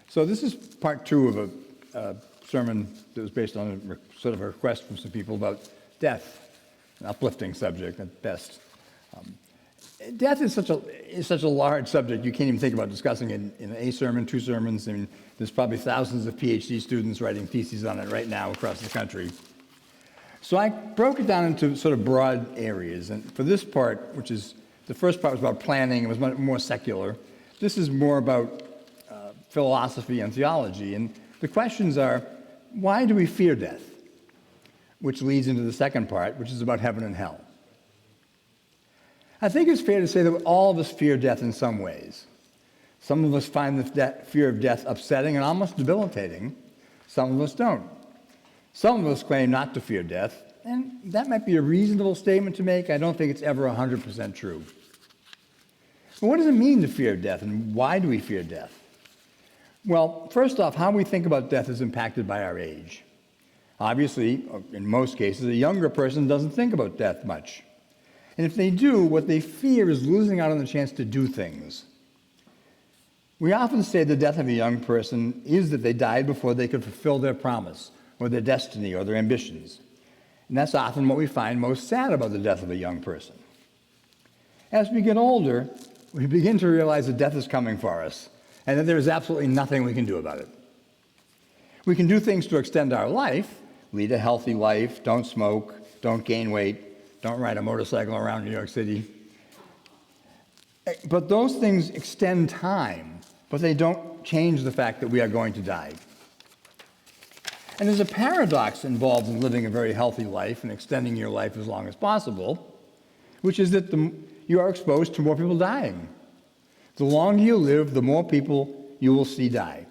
So this is part two of a sermon that was based on sort of a request from some people about death, an uplifting subject at best. Death is such a large subject, you can't even think about discussing it in a sermon, two sermons. I mean, there's probably thousands of PhD students writing theses on it right now across the country. So I broke it down into sort of broad areas. And for this part, which is, the first part was about planning, it was much more secular. This is more about philosophy and theology. And the questions are, why do we fear death? Which leads into the second part, which is about heaven and hell. I think it's fair to say that all of us fear death in some ways. Some of us find the fear of death upsetting and almost debilitating. Some of us don't. Some of us claim not to fear death, and that might be a reasonable statement to make. I don't think it's ever 100% true. But what does it mean to fear death, and why do we fear death? Well, first off, how we think about death is impacted by our age. Obviously, in most cases, a younger person doesn't think about death much. And if they do, what they fear is losing out on the chance to do things. We often say the death of a young person is that they died before they could fulfill their promise, or their destiny, or their ambitions. And that's often what we find most sad about the death of a young person. As we get older, we begin to realize that death is coming for us, and that there is absolutely nothing we can do about it. We can do things to extend our life, lead a healthy life, don't smoke, don't gain weight, don't ride a motorcycle around New York City. But those things extend time, but they don't change the fact that we are going to die. And there's a paradox involved in living a very healthy life and extending your life as long as possible, which is that you are exposed to more people dying. The longer you live, the more people you will see die.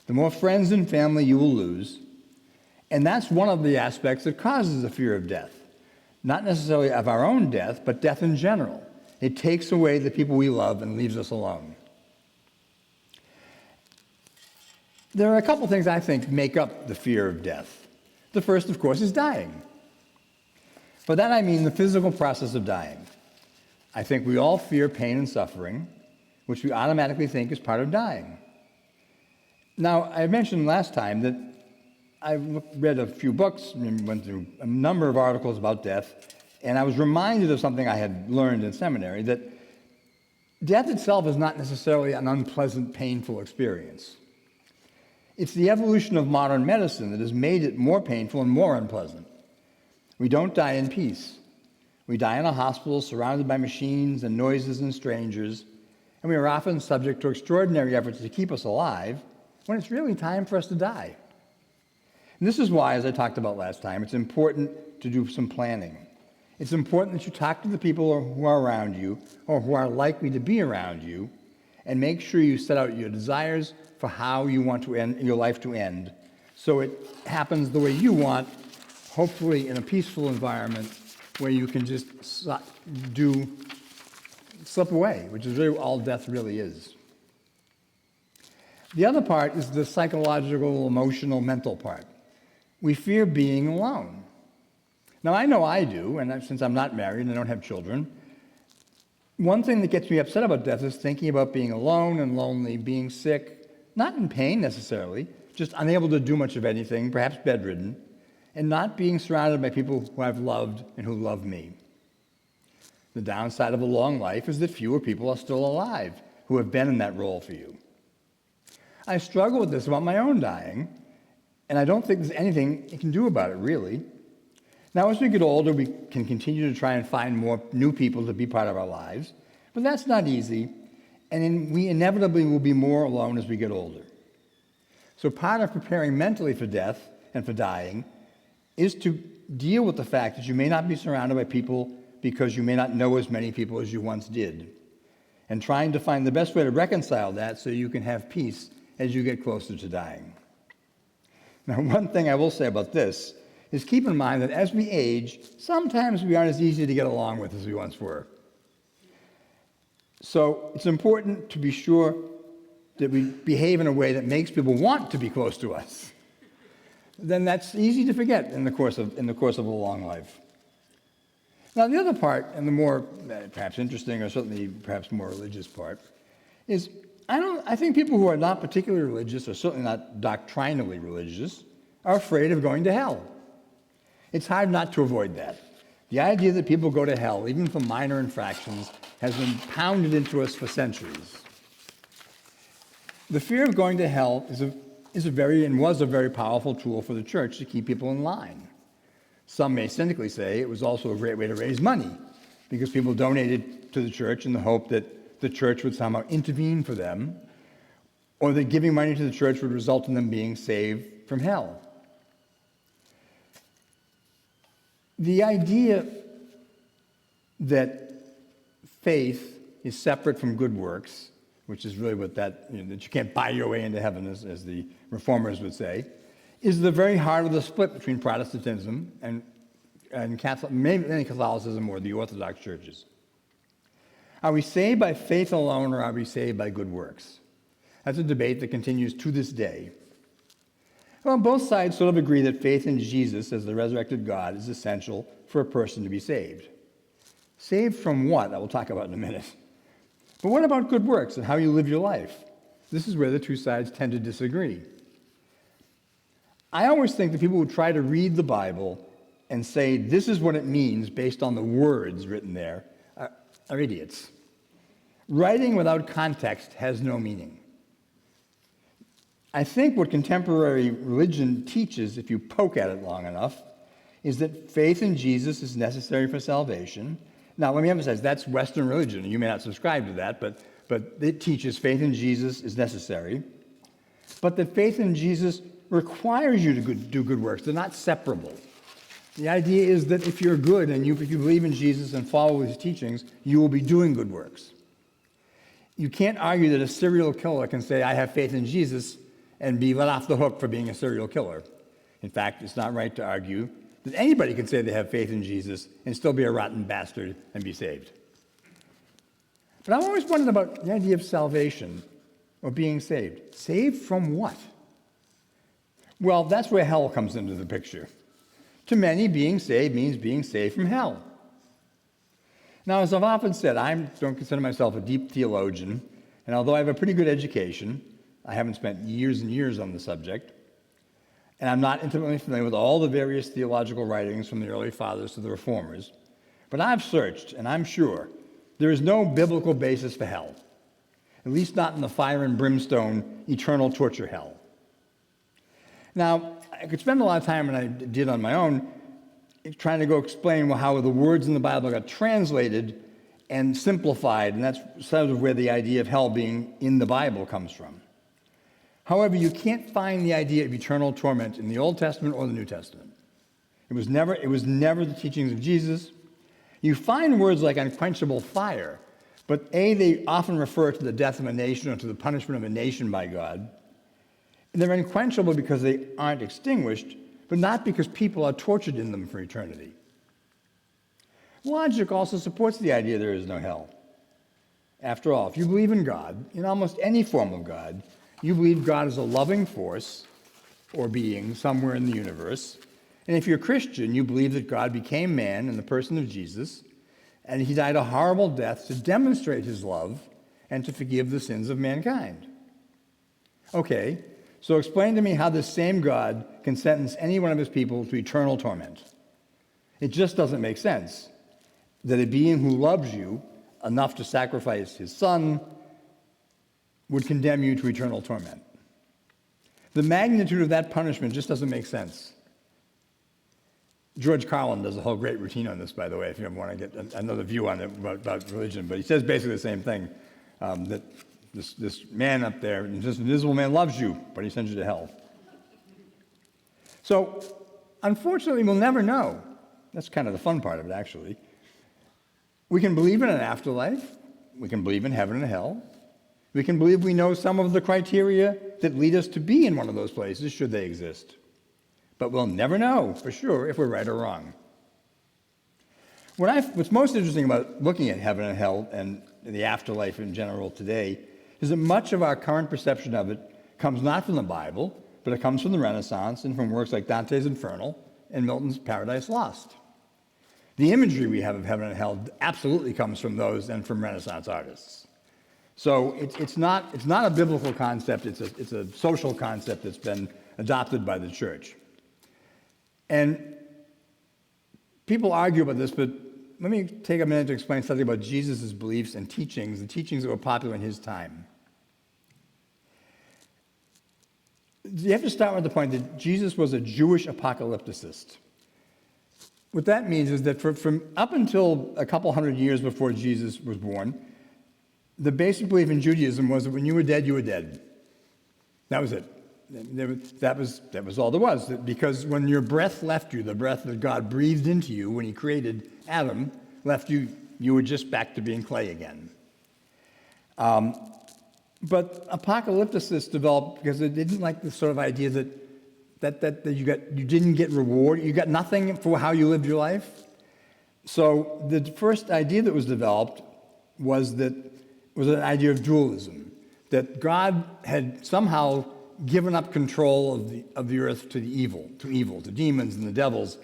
The more friends and family you will lose. And that's one of the aspects that causes the fear of death. Not necessarily of our own death, but death in general. It takes away the people we love and leaves us alone. There are a couple things I think make up the fear of death. The first, of course, is dying. By that I mean the physical process of dying. I think we all fear pain and suffering, which we automatically think is part of dying. Now, I mentioned last time that I read a few books and went through a number of articles about death, and I was reminded of something I had learned in seminary, that death itself is not necessarily an unpleasant, painful experience. It's the evolution of modern medicine that has made it more painful and more unpleasant. We don't die in peace. We die in a hospital surrounded by machines and noises and strangers, and we are often subject to extraordinary efforts to keep us alive when it's really time for us to die. And this is why, as I talked about last time, it's important to do some planning. It's important that you talk to the people who are around you or who are likely to be around you, and make sure you set out your desires for how you want your life to end, so it happens the way you want, hopefully in a peaceful environment where you can just slip away, which is really all death really is. The other part is the psychological, emotional, mental part. We fear being alone. Now, I know I do, and since I'm not married and I don't have children, one thing that gets me upset about death is thinking about being alone and lonely, being sick, not in pain necessarily, just unable to do much of anything, perhaps bedridden, and not being surrounded by people who I've loved and who love me. The downside of a long life is that fewer people are still alive who have been in that role for you. I struggle with this about my own dying, and I don't think there's anything you can do about it, really. Now, as we get older, we can continue to try and find more new people to be part of our lives, but that's not easy, and we inevitably will be more alone as we get older. So part of preparing mentally for death and for dying is to deal with the fact that you may not be surrounded by people because you may not know as many people as you once did, and trying to find the best way to reconcile that so you can have peace as you get closer to dying. Now, one thing I will say about this is keep in mind that as we age, sometimes we aren't as easy to get along with as we once were. So it's important to be sure that we behave in a way that makes people want to be close to us. Then that's easy to forget in the course of a long life. Now, the other part, and the more perhaps interesting or certainly perhaps more religious part, is I think people who are not particularly religious, or certainly not doctrinally religious, are afraid of going to hell. It's hard not to avoid that. The idea that people go to hell, even for minor infractions, has been pounded into us for centuries. The fear of going to hell was a very powerful tool for the church to keep people in line. Some may cynically say it was also a great way to raise money, because people donated to the church in the hope that the church would somehow intervene for them, or that giving money to the church would result in them being saved from hell. The idea that faith is separate from good works, which is really what that you can't buy your way into heaven, as the reformers would say, is the very heart of the split between Protestantism and Catholic, maybe Catholicism or the Orthodox churches. Are we saved by faith alone, or are we saved by good works? That's a debate that continues to this day. Well, both sides sort of agree that faith in Jesus as the resurrected God is essential for a person to be saved. Saved from what? I will talk about in a minute. But what about good works and how you live your life? This is where the two sides tend to disagree. I always think that people who try to read the Bible and say this is what it means based on the words written there are idiots. Writing without context has no meaning. I think what contemporary religion teaches, if you poke at it long enough, is that faith in Jesus is necessary for salvation. Now, let me emphasize, that's Western religion. You may not subscribe to that, but it teaches faith in Jesus is necessary. But that faith in Jesus requires you to do good works. They're not separable. The idea is that if you're good and if you believe in Jesus and follow his teachings, you will be doing good works. You can't argue that a serial killer can say, I have faith in Jesus, and be let off the hook for being a serial killer. In fact, it's not right to argue that anybody can say they have faith in Jesus and still be a rotten bastard and be saved. But I've always wondered about the idea of salvation or being saved. Saved from what? Well, that's where hell comes into the picture. To many, being saved means being saved from hell. Now, as I've often said, I don't consider myself a deep theologian, and although I have a pretty good education, I haven't spent years and years on the subject, and I'm not intimately familiar with all the various theological writings from the early fathers to the reformers, but I've searched, and I'm sure there is no biblical basis for hell, at least not in the fire and brimstone, eternal torture hell. Now, I could spend a lot of time, and I did on my own, trying to go explain how the words in the Bible got translated and simplified, and that's sort of where the idea of hell being in the Bible comes from. However, you can't find the idea of eternal torment in the Old Testament or the New Testament. It was never the teachings of Jesus. You find words like unquenchable fire, but they often refer to the death of a nation or to the punishment of a nation by God. And they're unquenchable because they aren't extinguished, but not because people are tortured in them for eternity. Logic also supports the idea there is no hell. After all, if you believe in God, in almost any form of God, you believe God is a loving force or being somewhere in the universe. And if you're a Christian, you believe that God became man in the person of Jesus, and he died a horrible death to demonstrate his love and to forgive the sins of mankind. Okay, so explain to me how this same God can sentence any one of his people to eternal torment. It just doesn't make sense that a being who loves you enough to sacrifice his son would condemn you to eternal torment. The magnitude of that punishment just doesn't make sense. George Carlin does a whole great routine on this, by the way, if you ever want to get another view on it about religion. But he says basically the same thing, that this man up there, this invisible man loves you, but he sends you to hell. So, unfortunately, we'll never know. That's kind of the fun part of it, actually. We can believe in an afterlife. We can believe in heaven and hell. We can believe we know some of the criteria that lead us to be in one of those places, should they exist. But we'll never know for sure if we're right or wrong. What's most interesting about looking at heaven and hell and the afterlife in general today is that much of our current perception of it comes not from the Bible, but it comes from the Renaissance and from works like Dante's Inferno and Milton's Paradise Lost. The imagery we have of heaven and hell absolutely comes from those and from Renaissance artists. So it's not a biblical concept, it's a social concept that's been adopted by the church. And people argue about this, but let me take a minute to explain something about Jesus' beliefs and teachings, the teachings that were popular in his time. You have to start with the point that Jesus was a Jewish apocalypticist. What that means is that from up until a couple hundred years before Jesus was born, the basic belief in Judaism was that when you were dead, you were dead. That was it. That was all there was. Because when your breath left you, the breath that God breathed into you when he created Adam left you, you were just back to being clay again. But apocalypticists developed because they didn't like the sort of idea that you didn't get reward, you got nothing for how you lived your life. So the first idea that was developed was an idea of dualism, that God had somehow given up control of the earth to evil, to demons and the devils,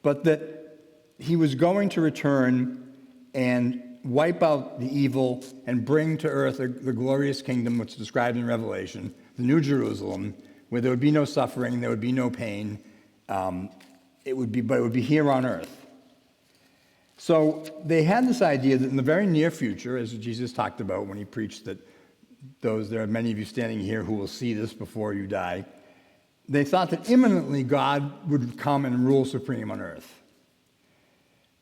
but that he was going to return and wipe out the evil and bring to earth the glorious kingdom which is described in Revelation, the New Jerusalem, where there would be no suffering, there would be no pain. It would be here on earth. So they had this idea that in the very near future, as Jesus talked about when he preached that there are many of you standing here who will see this before you die, they thought that imminently God would come and rule supreme on earth.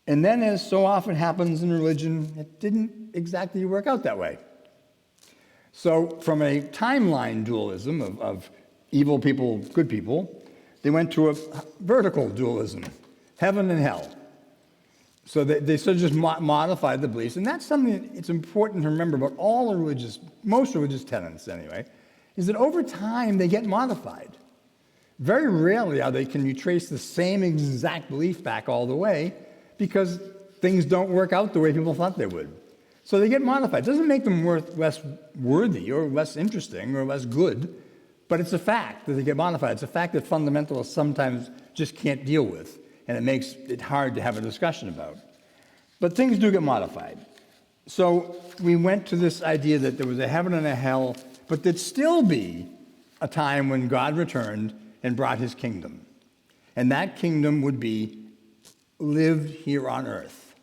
And then, as so often happens in religion, it didn't exactly work out that way. So from a timeline dualism of evil people, good people, they went to a vertical dualism, heaven and hell. So they sort of just modified the beliefs, and that's something that it's important to remember about most religious tenets anyway, is that over time they get modified. Very rarely can you trace the same exact belief back all the way, because things don't work out the way people thought they would. So they get modified. It doesn't make them less worthy or less interesting or less good, but it's a fact that they get modified. It's a fact that fundamentalists sometimes just can't deal with, and it makes it hard to have a discussion about. But things do get modified. So we went to this idea that there was a heaven and a hell, but there'd still be a time when God returned and brought his kingdom. And that kingdom would be lived here on earth.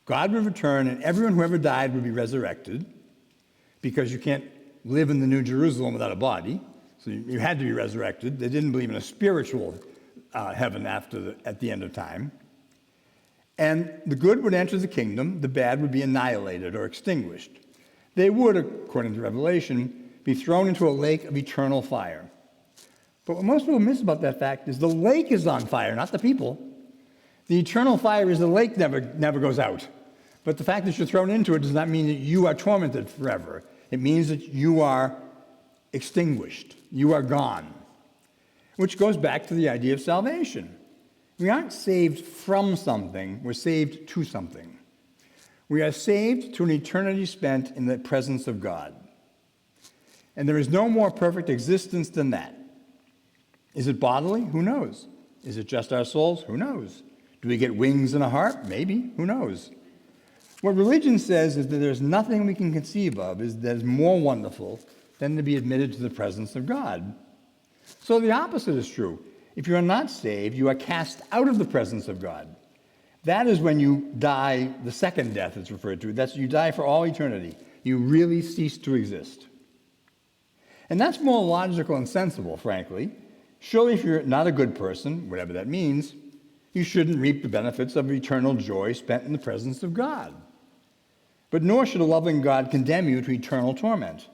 God would return, and everyone who ever died would be resurrected, because you can't live in the New Jerusalem without a body. So you had to be resurrected. They didn't believe in a spiritual heaven at the end of time. And the good would enter the kingdom, the bad would be annihilated or extinguished. They would, according to Revelation, be thrown into a lake of eternal fire. But what most people miss about that fact is the lake is on fire, not the people. The eternal fire is the lake never goes out. But the fact that you're thrown into it does not mean that you are tormented forever. It means that you are extinguished. You are gone. Which goes back to the idea of salvation. We aren't saved from something, we're saved to something. We are saved to an eternity spent in the presence of God. And there is no more perfect existence than that. Is it bodily? Who knows? Is it just our souls? Who knows? Do we get wings and a heart? Maybe. Who knows? What religion says is that there's nothing we can conceive of that is more wonderful than to be admitted to the presence of God. So the opposite is true. If you are not saved, you are cast out of the presence of God. That is when you die, the second death it's referred to. That's you die for all eternity. You really cease to exist. And that's more logical and sensible, frankly. Surely if you're not a good person, whatever that means, you shouldn't reap the benefits of eternal joy spent in the presence of God. But nor should a loving God condemn you to eternal torment.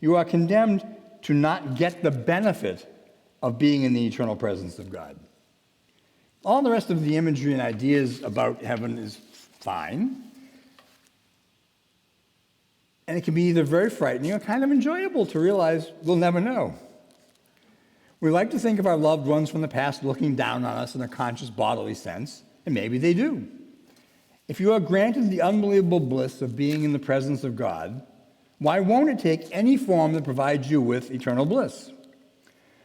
You are condemned to not get the benefit of being in the eternal presence of God. All the rest of the imagery and ideas about heaven is fine. And it can be either very frightening or kind of enjoyable to realize we'll never know. We like to think of our loved ones from the past looking down on us in a conscious bodily sense, and maybe they do. If you are granted the unbelievable bliss of being in the presence of God, why won't it take any form that provides you with eternal bliss?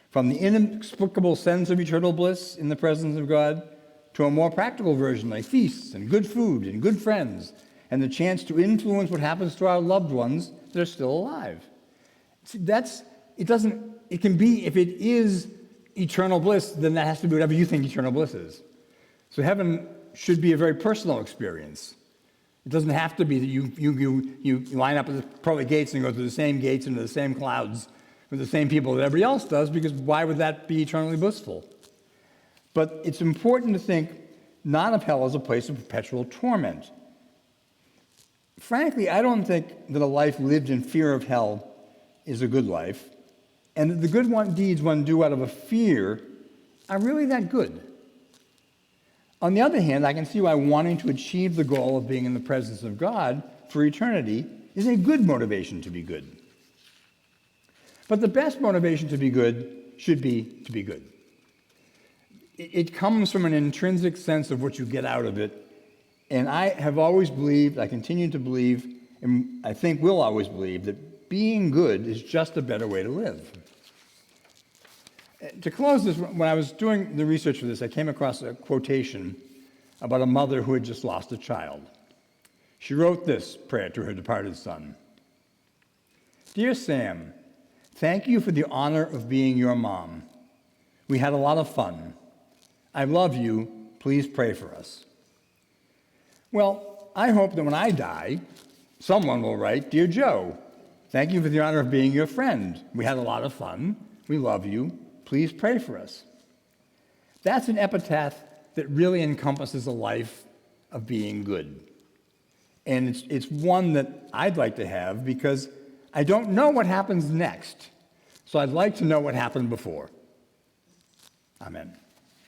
From the inexplicable sense of eternal bliss in the presence of God to a more practical version like feasts and good food and good friends and the chance to influence what happens to our loved ones that are still alive. See, it can be, if it is eternal bliss, then that has to be whatever you think eternal bliss is. So heaven should be a very personal experience. It doesn't have to be that you line up at the pearly gates and go through the same gates into the same clouds with the same people that everybody else does, because why would that be eternally blissful? But it's important to think not of hell as a place of perpetual torment. Frankly, I don't think that a life lived in fear of hell is a good life, and that the good deeds one do out of a fear are really that good. On the other hand, I can see why wanting to achieve the goal of being in the presence of God for eternity is a good motivation to be good. But the best motivation to be good should be to be good. It comes from an intrinsic sense of what you get out of it. And I have always believed, I continue to believe, and I think will always believe, that being good is just a better way to live. To close this, when I was doing the research for this, I came across a quotation about a mother who had just lost a child. She wrote this prayer to her departed son. Dear Sam, thank you for the honor of being your mom. We had a lot of fun. I love you. Please pray for us. Well, I hope that when I die, someone will write, Dear Joe, thank you for the honor of being your friend. We had a lot of fun. We love you. Please pray for us. That's an epitaph that really encompasses a life of being good. And it's one that I'd like to have because I don't know what happens next. So I'd like to know what happened before. Amen.